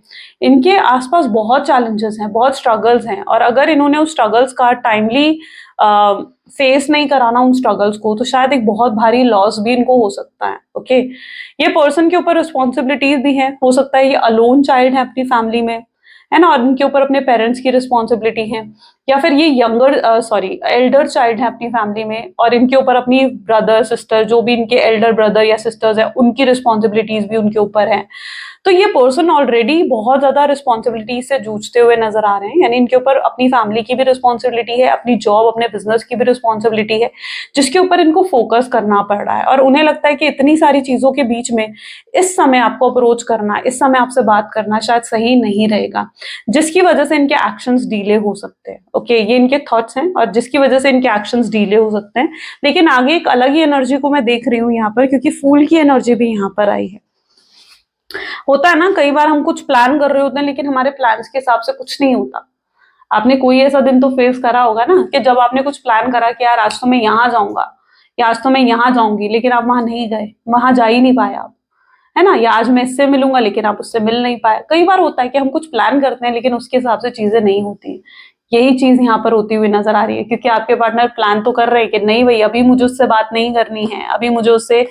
इनके आसपास बहुत चैलेंजेस हैं, बहुत स्ट्रगल्स हैं, और अगर इन्होंने उस स्ट्रगल्स का टाइमली फेस नहीं कराना उन स्ट्रगल्स को, तो शायद एक बहुत भारी लॉस भी इनको हो सकता है। ओके, ये पर्सन के ऊपर रिस्पॉन्सिबिलिटीज भी है, हो सकता है ये अलोन चाइल्ड है अपनी फैमिली में, है ना, और इनके ऊपर अपने पेरेंट्स की रिस्पॉन्सिबिलिटी है, या फिर ये एल्डर चाइल्ड है अपनी फैमिली में, और इनके ऊपर अपनी ब्रदर सिस्टर, जो भी इनके एल्डर ब्रदर या सिस्टर्स है, उनकी रिस्पॉन्सिबिलिटीज भी उनके ऊपर है। तो ये पर्सन ऑलरेडी बहुत ज्यादा रिस्पॉन्सिबिलिटी से जूझते हुए नजर आ रहे हैं, यानी इनके ऊपर अपनी फैमिली की भी रिस्पॉन्सिबिलिटी है, अपनी जॉब अपने बिजनेस की भी रिस्पॉन्सिबिलिटी है, जिसके ऊपर इनको फोकस करना पड़ रहा है। और उन्हें लगता है कि इतनी सारी चीजों के बीच में इस समय आपको अप्रोच करना, इस समय आपसे बात करना शायद सही नहीं रहेगा, जिसकी वजह से इनके एक्शंस डीले हो सकते हैं। ओके, ये इनके थॉट्स हैं और जिसकी वजह से इनके एक्शंस डीले हो सकते हैं। लेकिन आगे एक अलग ही एनर्जी को मैं देख रही हूँ यहाँ पर, क्योंकि फूल की एनर्जी भी यहाँ पर आई है। होता है ना, कई बार हम कुछ प्लान कर रहे होते हैं लेकिन हमारे प्लान्स के हिसाब से कुछ नहीं होता। आपने कोई ऐसा दिन तो फेस करा होगा ना कि जब आपने कुछ प्लान करा कि यार आज तो मैं यहाँ जाऊंगा या आज तो मैं यहाँ जाऊंगी, लेकिन आप वहां नहीं गए, वहां जा ही नहीं पाए आप, है ना। या आज मैं इससे मिलूंगा लेकिन आप उससे मिल नहीं पाए। कई बार होता है कि हम कुछ प्लान करते हैं लेकिन उसके हिसाब से चीजें नहीं होती। यही चीज यहाँ पर होती हुई नजर आ रही है, क्योंकि आपके पार्टनर प्लान तो कर रहे हैं कि नहीं भाई अभी मुझे उससे बात नहीं करनी है, अभी मुझे उससे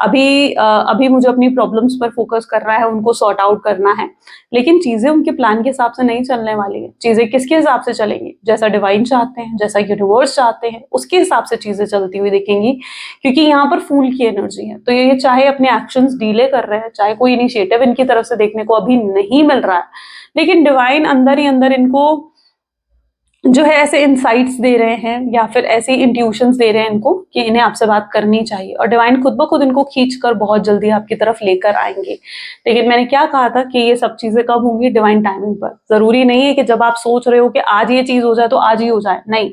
अभी मुझे अपनी प्रॉब्लम्स पर फोकस करना है, उनको सॉर्ट आउट करना है। लेकिन चीजें उनके प्लान के हिसाब से नहीं चलने वाली है। चीजें किसके हिसाब से चलेंगी? जैसा डिवाइन चाहते हैं, जैसा यूनिवर्स चाहते हैं, उसके हिसाब से चीजें चलती हुई दिखेंगी। क्योंकि यहाँ पर फूल की एनर्जी है, तो ये चाहे अपने एक्शंस डिले कर रहे हैं, चाहे कोई इनिशिएटिव इनकी तरफ से देखने को अभी नहीं मिल रहा है, लेकिन डिवाइन अंदर ही अंदर इनको जो है ऐसे इंसाइट्स दे रहे हैं या फिर ऐसे इंट्यूशंस दे रहे हैं इनको कि इन्हें आपसे बात करनी चाहिए। और डिवाइन खुद ब खुद इनको खींच कर बहुत जल्दी आपकी तरफ लेकर आएंगे। लेकिन मैंने क्या कहा था कि ये सब चीजें कब होंगी? डिवाइन टाइमिंग पर। जरूरी नहीं है कि जब आप सोच रहे हो कि आज ये चीज हो जाए तो आज ही हो जाए, नहीं।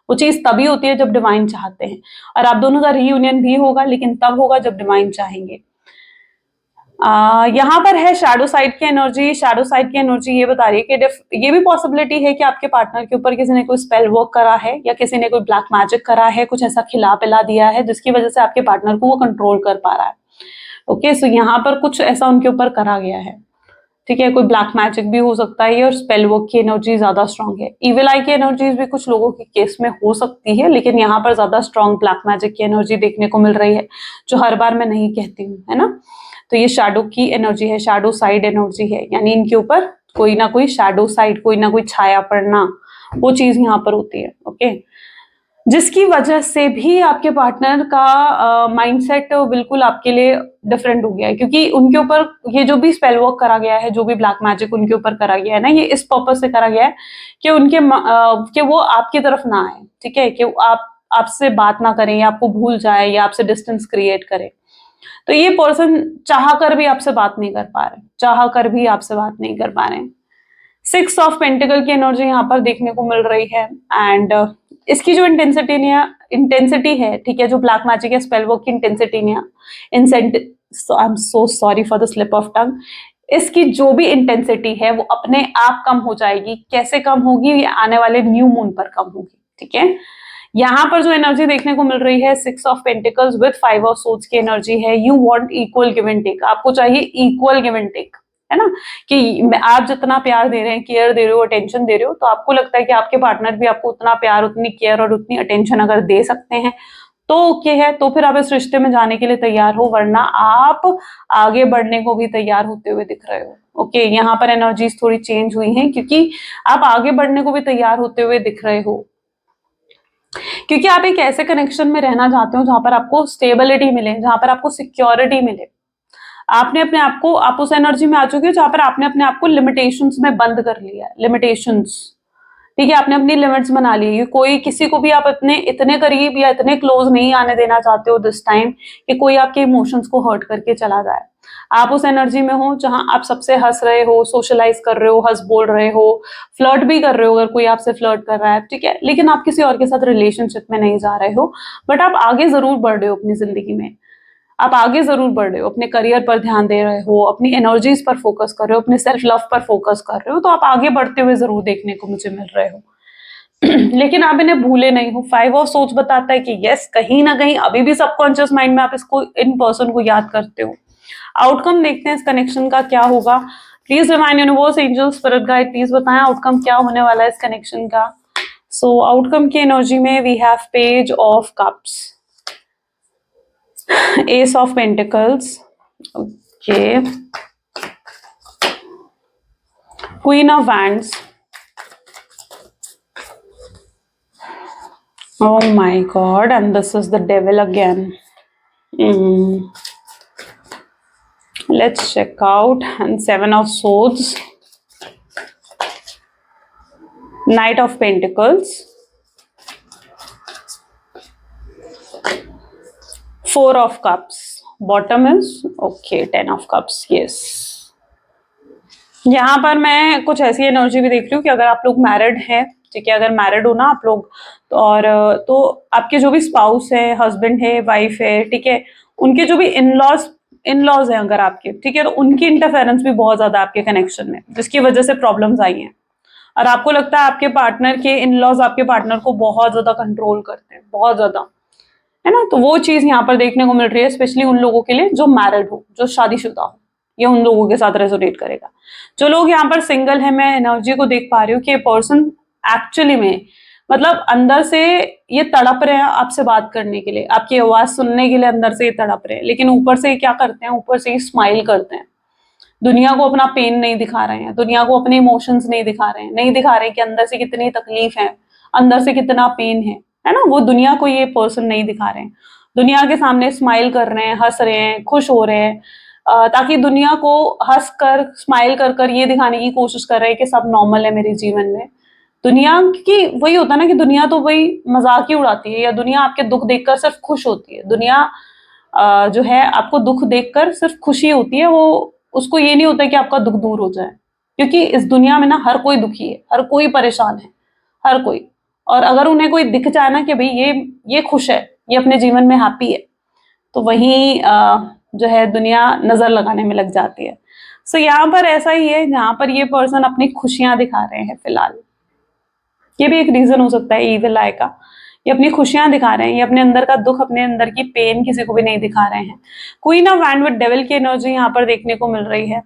वो चीज तभी होती है जब डिवाइन चाहते हैं। और आप दोनों का रीयूनियन भी होगा, लेकिन तब होगा जब डिवाइन चाहेंगे। यहाँ पर है शैडो साइड की एनर्जी। शैडो साइड की एनर्जी ये बता रही है कि ये भी पॉसिबिलिटी है कि आपके पार्टनर के ऊपर किसी ने कोई स्पेल वर्क करा है या किसी ने कोई ब्लैक मैजिक करा है, कुछ ऐसा खिला पिला दिया है जिसकी वजह से आपके पार्टनर को वो कंट्रोल कर पा रहा है। ओके, सो यहाँ पर कुछ ऐसा उनके ऊपर करा गया है। ठीक है, कोई ब्लैक मैजिक भी हो सकता है और स्पेल वर्क की एनर्जी ज्यादा स्ट्रांग है। इविल आई की एनर्जीज भी कुछ लोगों के केस में हो सकती है, लेकिन यहाँ पर ज्यादा स्ट्रांग ब्लैक मैजिक की एनर्जी देखने को मिल रही है, जो हर बार मैं नहीं कहती हूँ, है ना। तो ये शैडो की एनर्जी है, शैडो साइड एनर्जी है, यानी इनके ऊपर कोई ना कोई शैडो साइड, कोई ना कोई छाया पड़ना, वो चीज यहाँ पर होती है। ओके, जिसकी वजह से भी आपके पार्टनर का माइंडसेट बिल्कुल आपके लिए डिफरेंट हो गया है, क्योंकि उनके ऊपर ये जो भी स्पेल वर्क करा गया है, जो भी ब्लैक मैजिक उनके ऊपर करा गया है ना, ये इस पर्पज से करा गया है कि कि वो आपकी तरफ ना आए। ठीक है, कि आप आपसे बात ना करें या आपको भूल जाए या आपसे डिस्टेंस क्रिएट करे। तो ये पर्सन चाह कर भी आपसे बात नहीं कर पा रहे, चाह कर भी आपसे बात नहीं कर पा रहे हैं। 6 ऑफ पेंटिकल की एनर्जी यहाँ पर देखने को मिल रही है। एंड इसकी जो इंटेंसिटी है, ठीक है, जो ब्लैक मैजिक या स्पेल वर्क की intensity I am so sorry for the slip of tongue, इसकी जो भी इंटेंसिटी है वो अपने आप कम हो जाएगी। कैसे कम होगी? ये आने वाले न्यू मून पर कम होगी। ठीक है, यहाँ पर जो एनर्जी देखने को मिल रही है 6 of pentacles with 5 of swords की एनर्जी है। You want equal give and take, आपको चाहिए इक्वल गिव एंड टेक, है ना। कि आप जितना प्यार दे रहे हैं, केयर दे रहे हो, अटेंशन दे रहे हो, तो आपको लगता है कि आपके पार्टनर भी आपको उतना प्यार, उतनी केयर और उतनी अटेंशन अगर दे सकते हैं तो ओके है, तो फिर आप इस रिश्ते में जाने के लिए तैयार हो, वरना आप आगे बढ़ने को भी तैयार होते हुए दिख रहे हो। ओके, यहाँ पर एनर्जीज थोड़ी चेंज हुई हैं, क्योंकि आप आगे बढ़ने को भी तैयार होते हुए दिख रहे हो, क्योंकि आप एक ऐसे कनेक्शन में रहना चाहते हो जहां पर आपको स्टेबिलिटी मिले, जहां पर आपको सिक्योरिटी मिले। आपने अपने आप को, आप उस एनर्जी में आ चुके हो जहां पर आपने अपने आप को लिमिटेशंस में बंद कर लिया है। लिमिटेशंस, ठीक है, आपने अपनी लिमिट्स बना ली है। कोई किसी को भी आप अपने इतने करीब या इतने क्लोज नहीं आने देना चाहते हो दिस टाइम कि कोई आपके इमोशंस को हर्ट करके चला जाए। आप उस एनर्जी में हो जहां आप सबसे हंस रहे हो, सोशलाइज कर रहे हो, हंस बोल रहे हो, फ्लर्ट भी कर रहे हो अगर कोई आपसे फ्लर्ट कर रहा है, ठीक है, लेकिन आप किसी और के साथ रिलेशनशिप में नहीं जा रहे हो, बट आप आगे जरूर बढ़ रहे हो अपनी जिंदगी में। आप आगे जरूर बढ़ रहे हो, अपने करियर पर ध्यान दे रहे हो, अपनी एनर्जीज पर फोकस कर रहे हो, अपने सेल्फ लव पर फोकस कर रहे हो, तो आप आगे बढ़ते हुए जरूर देखने को मुझे मिल रहे हो। लेकिन आप इन्हें भूले नहीं हो। 5 ऑफ सोच बताता है कि यस, कहीं ना कहीं अभी भी सबकॉन्शियस माइंड में आप इसको, इन पर्सन को याद करते हो। आउटकम देखते हैं इस कनेक्शन का क्या होगा। Please divine universe, angel, spirit guide, please बताएं आउटकम क्या होने वाला है इस कनेक्शन का। सो आउटकम की एनर्जी में we have page of cups, ace of pentacles, okay, queen of wands, oh my god, and this is the devil again. Let's check out. And Seven of Swords, Knight of Pentacles, Four of Cups. Bottom is okay, Ten of Cups. Yes. यहाँ पर मैं कुछ ऐसी energy भी देख रही हूँ कि अगर आप लोग मैरिड हैं, ठीक है, अगर मैरिड हो ना आप लोग तो आपके जो भी स्पाउस है, हस्बैंड है, वाइफ है, ठीक है, उनके जो भी इन लॉज हैं अगर आपके, ठीक है, तो उनकी इंटरफेरेंस भी बहुत ज्यादा आपके कनेक्शन में, जिसकी वजह से प्रॉब्लम्स आई हैं। और आपको लगता है आपके पार्टनर के इन लॉज आपके पार्टनर को बहुत ज्यादा कंट्रोल करते हैं, बहुत ज्यादा, है ना। तो वो चीज यहाँ पर देखने को मिल रही है, स्पेशली उन लोगों के लिए जो मैरिड हो, जो शादीशुदा हो, ये उन लोगों के साथ रेजोनेट करेगा। जो लोग यहाँ पर सिंगल है, मैं एनर्जी को देख पा रही हूँ कि पर्सन एक्चुअली में मतलब अंदर से ये तड़प रहे हैं आपसे बात करने के लिए, आपकी आवाज सुनने के लिए अंदर से ये तड़प रहे हैं, लेकिन ऊपर से क्या करते हैं, ऊपर से ही स्माइल करते हैं। दुनिया को अपना पेन नहीं दिखा रहे हैं, दुनिया को अपने इमोशंस नहीं दिखा रहे हैं, नहीं दिखा रहे हैं कि अंदर से कितनी तकलीफ है, अंदर से कितना पेन है ना। वो दुनिया को ये पर्सन नहीं दिखा रहे हैं, दुनिया के सामने स्माइल कर रहे हैं, हंस रहे हैं, खुश हो रहे हैं, ताकि दुनिया को हंस कर स्माइल कर कर ये दिखाने की कोशिश कर रहे हैं कि सब नॉर्मल है मेरे जीवन में। दुनिया की वही होता है ना कि दुनिया तो वही मजाक ही उड़ाती है, या दुनिया आपके दुख देखकर सिर्फ खुश होती है। दुनिया जो है आपको दुख देखकर सिर्फ खुशी होती है, वो उसको ये नहीं होता कि आपका दुख दूर हो जाए, क्योंकि इस दुनिया में ना हर कोई दुखी है, हर कोई परेशान है, हर कोई। और अगर उन्हें कोई दिख जाए ना कि भाई ये खुश है, ये अपने जीवन में हैप्पी है, तो वहीं जो है दुनिया नजर लगाने में लग जाती है। सो यहाँ पर ऐसा ही है, जहां पर ये पर्सन अपनी खुशियां दिखा रहे हैं फिलहाल। ये भी एक रीजन हो सकता है ईविल आई का। ये अपनी खुशियां दिखा रहे हैं, ये अपने अंदर का दुख, अपने अंदर की पेन किसी को भी नहीं दिखा रहे हैं। Queen of wand with devil की एनर्जी यहाँ पर देखने को मिल रही है।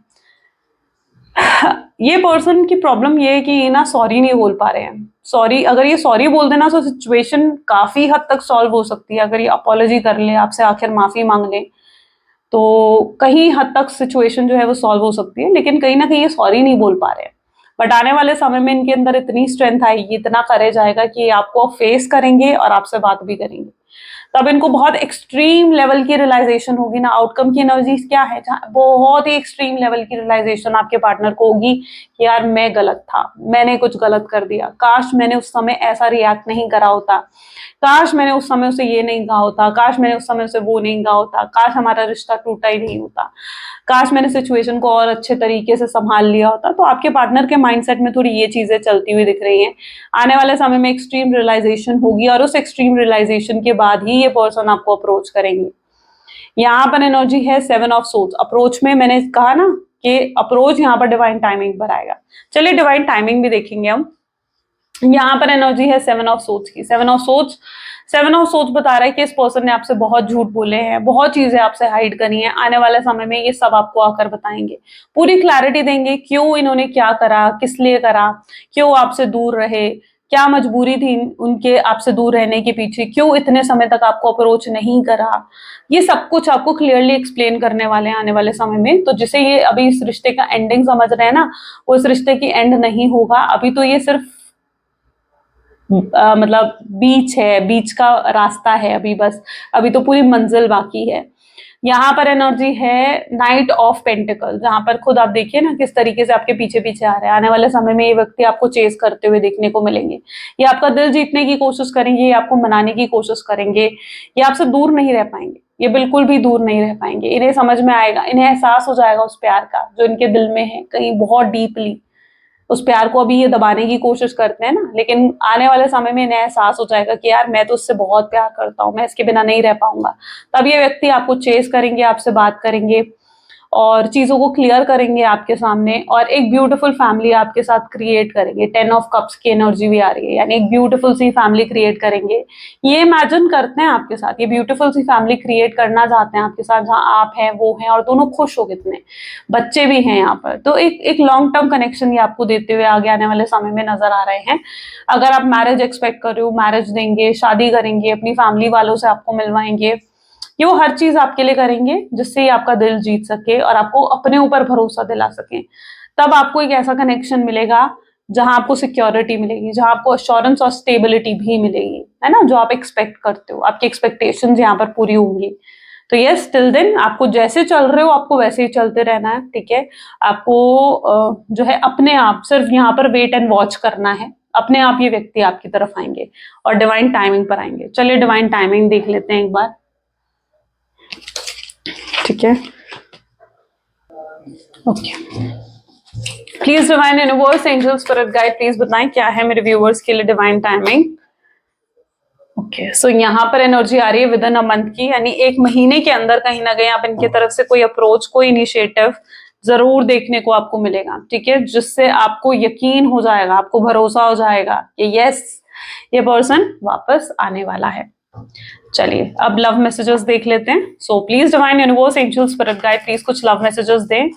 ये पर्सन की प्रॉब्लम ये है कि ये ना सॉरी नहीं बोल पा रहे हैं। सॉरी, अगर ये सॉरी बोल देना तो सिचुएशन काफी हद तक सॉल्व हो सकती है। अगर ये अपॉलॉजी कर ले, आपसे आखिर माफी मांग ले, तो कहीं हद तक सिचुएशन जो है वो सॉल्व हो सकती है। लेकिन कहीं ना कहीं ये सॉरी नहीं बोल पा रहे हैं। बट आने वाले समय में इनके अंदर इतनी स्ट्रेंथ आएगी, इतना करेज आएगा कि ये आपको फेस करेंगे और आपसे बात भी करेंगे। तब इनको बहुत एक्सट्रीम लेवल की रियलाइजेशन होगी ना। आउटकम की एनर्जी क्या है, बहुत ही एक्सट्रीम लेवल की रियलाइजेशन आपके पार्टनर को होगी कि यार मैं गलत था, मैंने कुछ गलत कर दिया, काश मैंने उस समय ऐसा रिएक्ट नहीं करा होता, काश मैंने उस समय उसे ये नहीं कहा होता, काश मैंने उस समय उसे वो नहीं कहा होता, काश हमारा रिश्ता टूटा ही नहीं होता, काश मैंने सिचुएशन को और अच्छे तरीके से संभाल लिया होता। तो आपके पार्टनर के माइंडसेट में थोड़ी ये चीजें चलती हुई दिख रही हैं। आने वाले समय में एक्सट्रीम रियलाइजेशन होगी और उस एक्सट्रीम रियलाइजेशन के बाद ही ये पर्सन आपको अप्रोच करेंगे। यहाँ पर एनर्जी है सेवन ऑफ सोर्ड्स। अप्रोच में मैंने कहा ना कि अप्रोच यहाँ पर डिवाइन टाइमिंग पर आएगा। चलिए डिवाइन टाइमिंग भी देखेंगे हम। यहाँ पर एनर्जी है सेवन ऑफ सोर्ड्स की। सेवन ऑफ सोर्ड्स बता रहा है कि इस पर्सन ने आपसे बहुत झूठ बोले हैं, बहुत चीजें आपसे हाइड करी हैं। आने वाले समय में ये सब आपको आकर बताएंगे, पूरी क्लैरिटी देंगे क्यों इन्होंने क्या करा, किस लिए करा, क्यों आपसे दूर रहे, क्या मजबूरी थी उनके आपसे दूर रहने के पीछे, क्यों इतने समय तक आपको अप्रोच नहीं करा। ये सब कुछ आपको क्लियरली एक्सप्लेन करने वाले हैं आने वाले समय में। तो जिसे ये अभी इस रिश्ते का एंडिंग समझ रहे हैं ना, वो इस रिश्ते की एंड नहीं होगा। अभी तो ये सिर्फ मतलब बीच है, बीच का रास्ता है अभी, बस अभी तो पूरी मंजिल बाकी है। यहाँ पर एनर्जी है नाइट ऑफ पेंटिकल, जहां पर खुद आप देखिए ना किस तरीके से आपके पीछे पीछे आ रहे हैं। आने वाले समय में ये व्यक्ति आपको चेस करते हुए देखने को मिलेंगे। ये आपका दिल जीतने की कोशिश करेंगे, ये आपको मनाने की कोशिश करेंगे, ये आपसे दूर नहीं रह पाएंगे, ये बिल्कुल भी दूर नहीं रह पाएंगे। इन्हें समझ में आएगा, इन्हें एहसास हो जाएगा उस प्यार का जो इनके दिल में है, कहीं बहुत डीपली। उस प्यार को अभी ये दबाने की कोशिश करते हैं ना, लेकिन आने वाले समय में इन्हें एहसास हो जाएगा कि यार मैं तो उससे बहुत प्यार करता हूँ, मैं इसके बिना नहीं रह पाऊंगा। तब ये व्यक्ति आपको चेस करेंगे, आपसे बात करेंगे और चीजों को क्लियर करेंगे आपके सामने, और एक ब्यूटीफुल फैमिली आपके साथ क्रिएट करेंगे। 10 ऑफ कप्स की एनर्जी भी आ रही है, यानी एक ब्यूटीफुल सी फैमिली क्रिएट करेंगे। ये इमेजिन करते हैं आपके साथ, ये ब्यूटीफुल सी फैमिली क्रिएट करना चाहते हैं आपके साथ, जहां आप हैं वो हैं और दोनों खुश हो, कितने बच्चे भी हैं यहाँ पर। तो एक लॉन्ग टर्म कनेक्शन ये आपको देते हुए आगे आने वाले समय में नजर आ रहे हैं। अगर आप मैरिज एक्सपेक्ट कर रहे हो, मैरिज देंगे, शादी करेंगे, अपनी फैमिली वालों से आपको मिलवाएंगे, ये वो हर चीज आपके लिए करेंगे जिससे ये आपका दिल जीत सके और आपको अपने ऊपर भरोसा दिला सके। तब आपको एक ऐसा कनेक्शन मिलेगा जहां आपको सिक्योरिटी मिलेगी, जहां आपको अश्योरेंस और स्टेबिलिटी भी मिलेगी, है ना, जो आप एक्सपेक्ट करते हो। आपकी एक्सपेक्टेशंस यहाँ पर पूरी होंगी। तो यस, टिल देन आपको जैसे चल रहे हो आपको वैसे ही चलते रहना है, ठीक है। आपको जो है अपने आप सिर्फ यहाँ पर वेट एंड वॉच करना है, अपने आप ये व्यक्ति आपकी तरफ आएंगे और डिवाइन टाइमिंग पर आएंगे। चलिए डिवाइन टाइमिंग देख लेते हैं एक बार, ठीक है। Okay, please divine universe, angel, spirit guide, please बताएं क्या है मेरे व्यूअर्स के लिए डिवाइन टाइमिंग। ओके, सो यहाँ पर एनर्जी आ रही है विद इन अ मंथ की, यानी एक महीने के अंदर कहीं ना कहीं आप इनकी तरफ से कोई अप्रोच, कोई इनिशिएटिव जरूर देखने को आपको मिलेगा, ठीक है, जिससे आपको यकीन हो जाएगा, आपको भरोसा हो जाएगा कि यस, ये पर्सन वापस आने वाला है। चलिए अब लव मैसेजेस देख लेते हैं। So please divine universe, angel, spirit guide, please कुछ लव मैसेजेस दें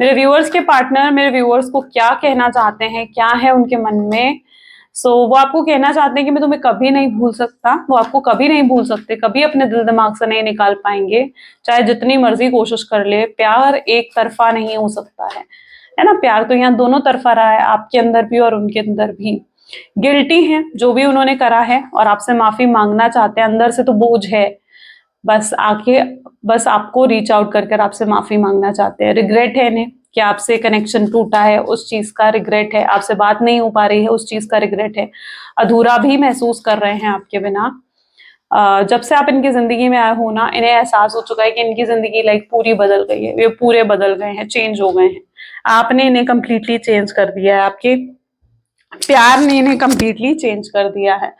मेरे व्यूअर्स के पार्टनर मेरे व्यूअर्स को क्या कहना चाहते हैं, क्या है उनके मन में। वो आपको कहना चाहते हैं कि मैं तुम्हें कभी नहीं भूल सकता, वो आपको कभी नहीं भूल सकते, कभी अपने दिल दिमाग से नहीं निकाल पाएंगे, चाहे जितनी मर्जी कोशिश कर ले। प्यार एक तरफा नहीं हो सकता है ना। प्यार तो यहाँ दोनों तरफा रहा है, आपके अंदर भी और उनके अंदर भी। गिल्टी है जो भी उन्होंने करा है और आपसे माफी मांगना चाहते हैं, अंदर से तो बोझ है, बस आपको रीच आउट कर आपसे माफी मांगना चाहते हैं। रिग्रेट है इन्हें कि आपसे कनेक्शन टूटा है, उस चीज का रिग्रेट है। आपसे बात नहीं हो पा रही है, उस चीज का रिग्रेट है। अधूरा भी महसूस कर रहे हैं आपके बिना। जब से आप इनकी जिंदगी में आए हो ना, इन्हें एहसास हो चुका है कि इनकी जिंदगी लाइक पूरी बदल गई है, ये पूरे बदल गए हैं, चेंज हो गए हैं। आपने इन्हें कंप्लीटली चेंज कर दिया है, आपके प्यार ने इन्हें कंप्लीटली चेंज कर दिया है।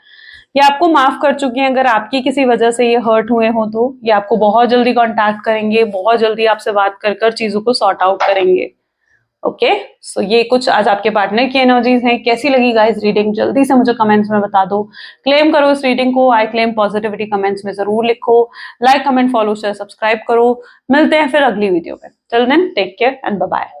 ये आपको माफ कर चुकी हैं। अगर आपकी किसी वजह से ये हर्ट हुए हो तो ये आपको बहुत जल्दी कांटेक्ट करेंगे, बहुत जल्दी आपसे बात कर चीजों को सॉर्ट आउट करेंगे। ओके, सो ये कुछ आज आपके पार्टनर की एनर्जीज हैं। कैसी लगी गाइस रीडिंग, जल्दी से मुझे कमेंट्स में बता दो। क्लेम करो इस रीडिंग को, आई क्लेम पॉजिटिविटी कमेंट्स में जरूर लिखो। Like, comment, follow, share, subscribe करो। मिलते हैं फिर अगली वीडियो में। Till then take care and bye bye.